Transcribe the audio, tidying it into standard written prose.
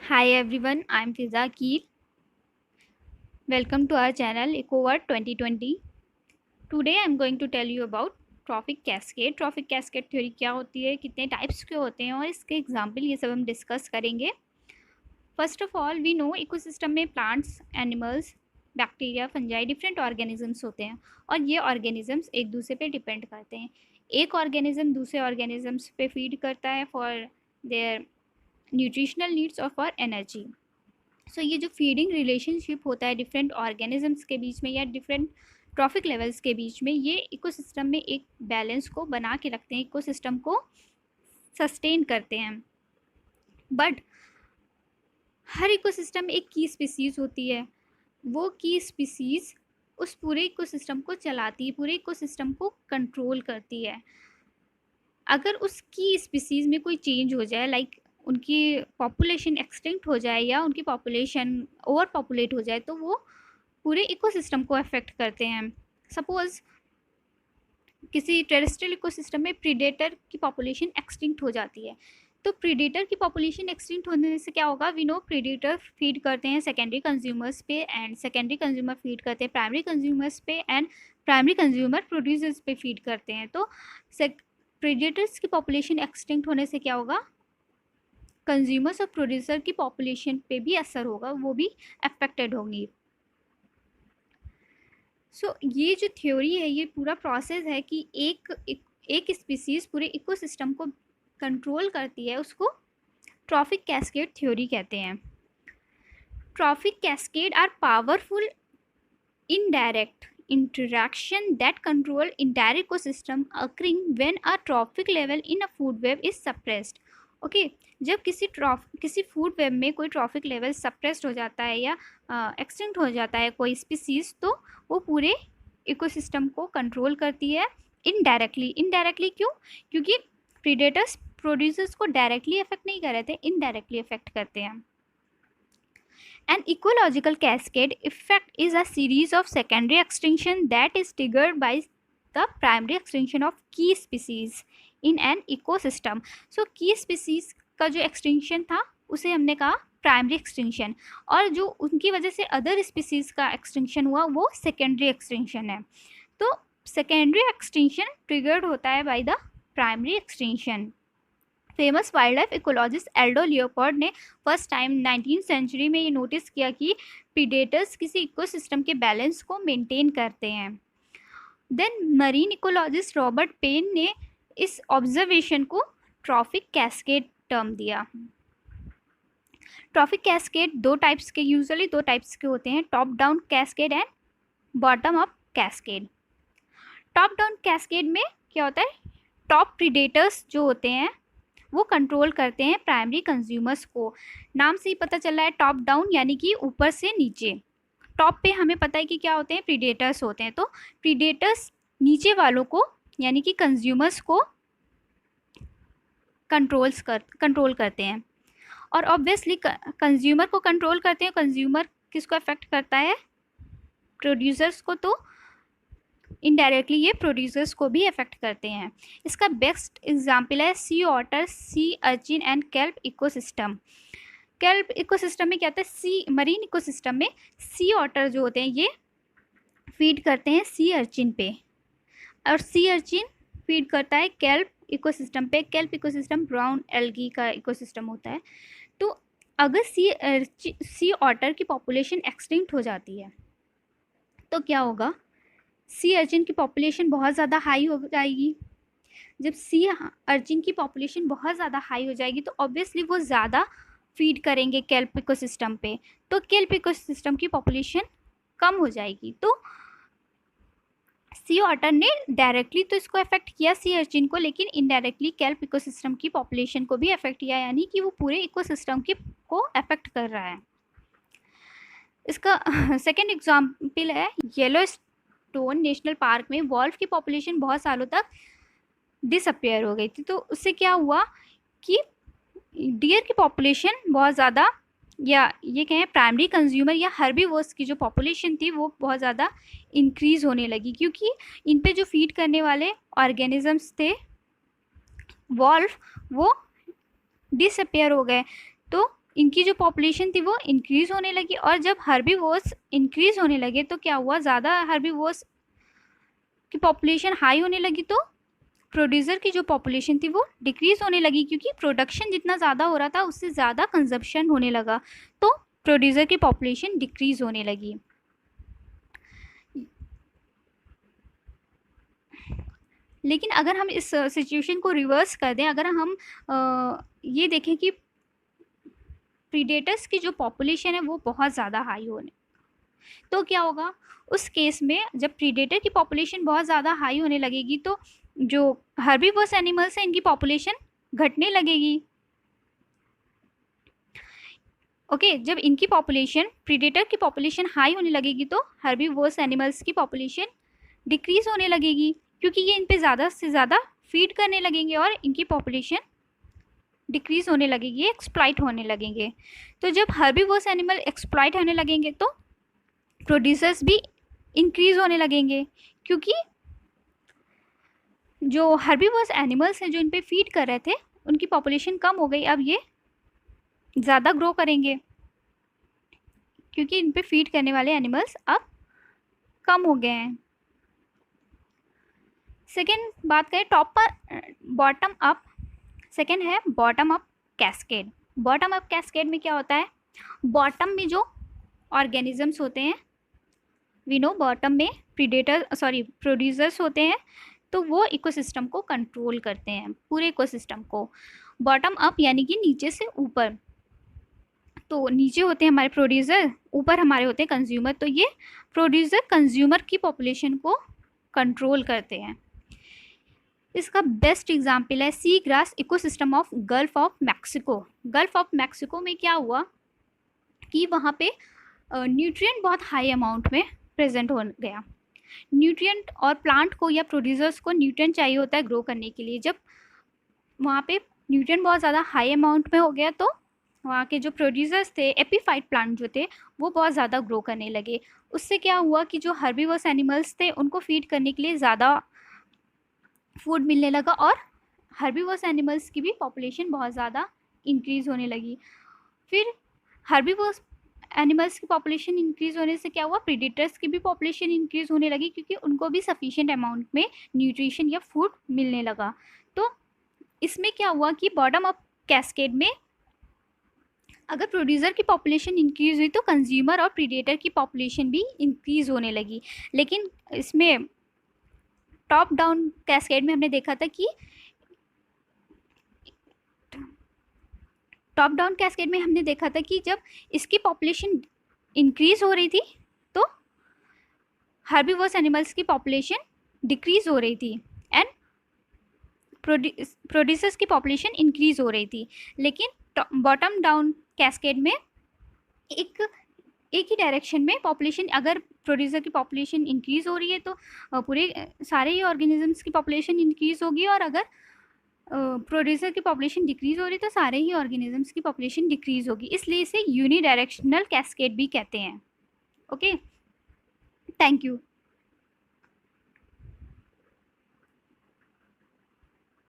Hi everyone, I'm Fiza Keer. Welcome to our channel EcoWord 2020. Today I'm going to tell you about trophic cascade. Trophic cascade theory क्या होती है, कितने types के होते हैं और इसके एग्जाम्पल ये सब हम डिस्कस करेंगे. First of all we know ecosystem में plants, animals, bacteria, fungi, different organisms होते हैं और ये ऑर्गेनिजम्स एक दूसरे पे डिपेंड करते हैं. एक ऑर्गेनिज्म दूसरे ऑर्गेनिजम्स पे फीड करता है फॉर देयर न्यूट्रिशनल नीड्स और फॉर एनर्जी. सो ये जो फीडिंग रिलेशनशिप होता है डिफरेंट ऑर्गेनिजम्स के बीच में या डिफरेंट ट्रॉफिक लेवल्स के बीच में, ये इकोसिस्टम में एक बैलेंस को बना के रखते हैं, इकोसिस्टम को सस्टेन करते हैं. बट हर इकोसिस्टम में एक की स्पीसीज़ होती है. वो की स्पीसीज़ उस पूरे इकोसिस्टम को चलाती है, पूरे इकोसिस्टम को कंट्रोल करती है. अगर उस की स्पीसीज़ में कोई चेंज हो जाए, लाइक उनकी पॉपुलेशन एक्सटिंक्ट हो जाए या उनकी पॉपुलेशन ओवर पॉपुलेट हो जाए, तो वो पूरे इकोसिस्टम को अफेक्ट करते हैं. सपोज़ किसी टेरेस्ट्रियल इकोसिस्टम में प्रीडेटर की पॉपुलेशन एक्सटिंक्ट हो जाती है, तो प्रीडेटर की पॉपुलेशन एक्सटिंक्ट होने से क्या होगा, वी नो प्रीडेटर फीड करते हैं सेकेंडरी कंज्यूमर्स पे एंड सेकेंडरी कंज्यूमर फीड करते हैं प्राइमरी कंज्यूमर्स पे एंड प्राइमरी कंज्यूमर प्रोड्यूसर्स पे फीड करते हैं. तो प्रीडेटर्स की पॉपुलेशन एक्सटिंक्ट होने से क्या होगा, कंज्यूमर्स और प्रोड्यूसर की पॉपुलेशन पे भी असर होगा, वो भी अफेक्टेड होंगी. सो ये जो थ्योरी है, ये पूरा प्रोसेस है कि एक स्पीसीज़ पूरे इकोसिस्टम को कंट्रोल करती है, उसको ट्रॉफिक कैस्केड थ्योरी कहते हैं. Trophic cascade are powerful indirect interaction that control entire ecosystem occurring when a trophic level in a food web is suppressed. Okay जब किसी फूड वेब में कोई ट्रॉफिक लेवल सप्रेस्ड हो जाता है या एक्सटिंक्ट हो जाता है कोई स्पीसीज, तो वो पूरे इकोसिस्टम को कंट्रोल करती है इनडायरेक्टली. क्यों? क्योंकि प्रीडेटर्स प्रोड्यूसर्स को डायरेक्टली अफेक्ट नहीं कर रहे थे, इनडायरेक्टली अफेक्ट करते हैं. An ecological cascade effect is a series of secondary extinction that is triggered by the primary extinction of key species in an ecosystem. So key species का जो extinction था उसे हमने कहा primary extinction, और जो उनकी वजह से other species का extinction हुआ वो secondary extinction है. तो secondary extinction triggered होता है by the primary extinction. Famous wild life ecologist Aldo Leopold ने फर्स्ट टाइम 19th सेंचुरी में ये नोटिस किया कि प्रीडेटर्स किसी इकोसिस्टम के बैलेंस को मेंटेन करते हैं. Then marine ecologist Robert Paine ने इस ऑब्जर्वेशन को ट्रॉफिक कैस्केड टर्म दिया. ट्रॉफिक कैस्केड यूजुअली दो टाइप्स के होते हैं, top down cascade and bottom up cascade. Top down cascade में क्या होता है, टॉप प्रीडेटर्स जो होते हैं वो कंट्रोल करते हैं प्राइमरी कंज्यूमर्स को. नाम से ही पता चल रहा है टॉप डाउन, यानी कि ऊपर से नीचे. टॉप पे हमें पता है कि क्या होते हैं, प्रीडेटर्स होते हैं. तो प्रीडेटर्स नीचे वालों को यानी कि कंज्यूमर्स को कंट्रोल करते हैं, और ऑब्वियसली कंज्यूमर को कंट्रोल करते हैं. कंज्यूमर किसको अफेक्ट करता है, प्रोड्यूसर्स को. तो इनडायरेक्टली ये प्रोड्यूसर्स को भी अफेक्ट करते हैं. इसका बेस्ट एग्जाम्पल है sea otter, sea urchin and kelp ecosystem. Kelp ecosystem में क्या होता है, सी मरीन इकोसिस्टम में सी ऑटर जो होते हैं ये फीड करते हैं सी अर्चिन पे, और सी अर्चिन फीड करता है केल्प इकोसिस्टम पे. केल्प इकोसिस्टम ब्राउन एल्गी का इकोसिस्टम होता है. तो अगर सी ऑटर की पॉपुलेशन एक्सटिंक्ट हो जाती है तो क्या होगा, सी अर्चिन की पॉपुलेशन बहुत ज़्यादा हाई हो जाएगी. जब सी अर्चिन की पॉपुलेशन बहुत ज़्यादा हाई हो जाएगी तो ऑब्वियसली वो ज़्यादा फीड करेंगे केल्प इकोसिस्टम पे, तो केल्प इकोसिस्टम की पॉपुलेशन कम हो जाएगी. तो सी ऑटर ने डायरेक्टली तो इसको अफेक्ट किया सी अर्चिन को, लेकिन इनडायरेक्टली केल्प इकोसिस्टम की पॉपुलेशन को भी अफेक्ट किया, यानी कि वो पूरे इकोसिस्टम को अफेक्ट कर रहा है. इसका सेकेंड एग्जाम्पल है येलोस्टोन नेशनल पार्क में वॉल्फ की पॉपुलेशन बहुत सालों तक डिसअपियर हो गई थी. तो उससे क्या हुआ कि डियर की पॉपुलेशन बहुत ज़्यादा, या ये कहें प्राइमरी कंज्यूमर या हर्बीवोर्स की जो पॉपुलेशन थी वो बहुत ज़्यादा इंक्रीज़ होने लगी, क्योंकि इन पे जो फीड करने वाले ऑर्गेनिजम्स थे वॉल्फ वो डिसअपियर हो गए. तो इनकी जो पॉपुलेशन थी वो इंक्रीज़ होने लगी, और जब हर्बीवोर्स इंक्रीज़ होने लगे तो क्या हुआ, ज़्यादा हर्बीवोर्स की पॉपुलेशन हाई होने लगी तो प्रोड्यूसर की जो पॉपुलेशन थी वो डिक्रीज़ होने लगी, क्योंकि प्रोडक्शन जितना ज़्यादा हो रहा था उससे ज़्यादा कंजप्शन होने लगा, तो प्रोड्यूसर की पॉपुलेशन डिक्रीज़ होने लगी। लेकिन अगर हम इस सिचुएशन को रिवर्स कर दें, अगर हम ये देखें कि प्रीडेटर्स की जो पॉपुलेशन है वो बहुत ज़्यादा हाई होने, तो क्या होगा उस केस में, जब प्रीडेटर की पॉपुलेशन बहुत ज़्यादा हाई होने लगेगी तो जो हर्बीवोरस एनिमल्स हैं इनकी पॉपुलेशन घटने लगेगी। ओके, जब इनकी पॉपुलेशन, प्रीडेटर की पॉपुलेशन हाई होने लगेगी तो हर्बीवोरस एनिमल्स की पॉपुलेशन डिक्रीज़ होने लगेगी, क्योंकि ये इन पे ज़्यादा से ज़्यादा फीड करने लगेंगे और इनकी पॉपुलेशन डिक्रीज़ होने लगेगी, एक्सप्लॉइट होने लगेंगे। तो जब हर्बीवोरस एनिमल एक्सप्लॉइट होने लगेंगे तो प्रोड्यूसर्स भी इंक्रीज़ होने लगेंगे, क्योंकि जो हर्बीवोरस एनिमल्स हैं जो इन पे फीड कर रहे थे उनकी पॉपुलेशन कम हो गई, अब ये ज़्यादा ग्रो करेंगे, क्योंकि इन पे फीड करने वाले एनिमल्स अब कम हो गए हैं। सेकेंड बात करें टॉप पर बॉटम अप, सेकेंड है bottom up cascade. Bottom up cascade में क्या होता है, बॉटम में जो ऑर्गेनिजम्स होते हैं, वी नो बॉटम में प्रोड्यूसर्स होते हैं, तो वो इकोसिस्टम को कंट्रोल करते हैं, पूरे इकोसिस्टम को। बॉटम अप यानी कि नीचे से ऊपर, तो नीचे होते हैं हमारे प्रोड्यूसर, ऊपर हमारे होते हैं कंज्यूमर, तो ये प्रोड्यूसर कंज्यूमर की पॉपुलेशन को कंट्रोल करते हैं। इसका बेस्ट एग्जाम्पल है sea grass ecosystem of gulf of Mexico. Gulf of Mexico में क्या हुआ कि वहाँ पे न्यूट्रिएंट बहुत हाई अमाउंट में प्रेजेंट हो गया। न्यूट्रिएंट, और प्लांट को या प्रोड्यूसर्स को न्यूट्रिएंट चाहिए होता है ग्रो करने के लिए, जब वहाँ पे न्यूट्रिएंट बहुत ज़्यादा हाई अमाउंट में हो गया तो वहाँ के जो प्रोड्यूसर्स थे, एपीफाइट प्लांट जो थे, वो बहुत ज़्यादा ग्रो करने लगे। उससे क्या हुआ कि जो हर्बीवोरस एनिमल्स थे उनको फीड करने के लिए ज़्यादा फूड मिलने लगा, और हर्बीवोरस एनिमल्स की भी पॉपुलेशन बहुत ज़्यादा इंक्रीज़ होने लगी। फिर हर्बीवोरस एनिमल्स की पॉपुलेशन इंक्रीज़ होने से क्या हुआ, प्रीडेटर्स की भी पॉपुलेशन इंक्रीज़ होने लगी, क्योंकि उनको भी सफिशिएंट अमाउंट में न्यूट्रिशन या फूड मिलने लगा। तो इसमें क्या हुआ कि बॉटम अप कैस्केड में अगर प्रोड्यूसर की पॉपुलेशन इंक्रीज़ हुई तो कंज्यूमर और प्रीडेटर की पॉपुलेशन भी इंक्रीज़ होने लगी। लेकिन इसमें टॉप डाउन कैस्केड में हमने देखा था कि जब इसकी पॉपुलेशन इंक्रीज़ हो रही थी तो हर्बीवोरस एनिमल्स की पॉपुलेशन डिक्रीज़ हो रही थी, एंड प्रोड्यूसर्स की पॉपुलेशन इंक्रीज़ हो रही थी। लेकिन बॉटम डाउन कैस्केड में एक ही डायरेक्शन में पॉपुलेशन, अगर प्रोड्यूसर की पॉपुलेशन इंक्रीज़ हो रही है तो पूरे सारे ही ऑर्गेनिजम्स की पॉपुलेशन इंक्रीज़ होगी, और अगर प्रोड्यूसर की पॉपुलेशन डिक्रीज़ हो रही है तो सारे ही ऑर्गेनिजम्स की पॉपुलेशन डिक्रीज़ होगी। इसलिए इसे यूनिडायरेक्शनल कैस्केड भी कहते हैं। Okay, thank you.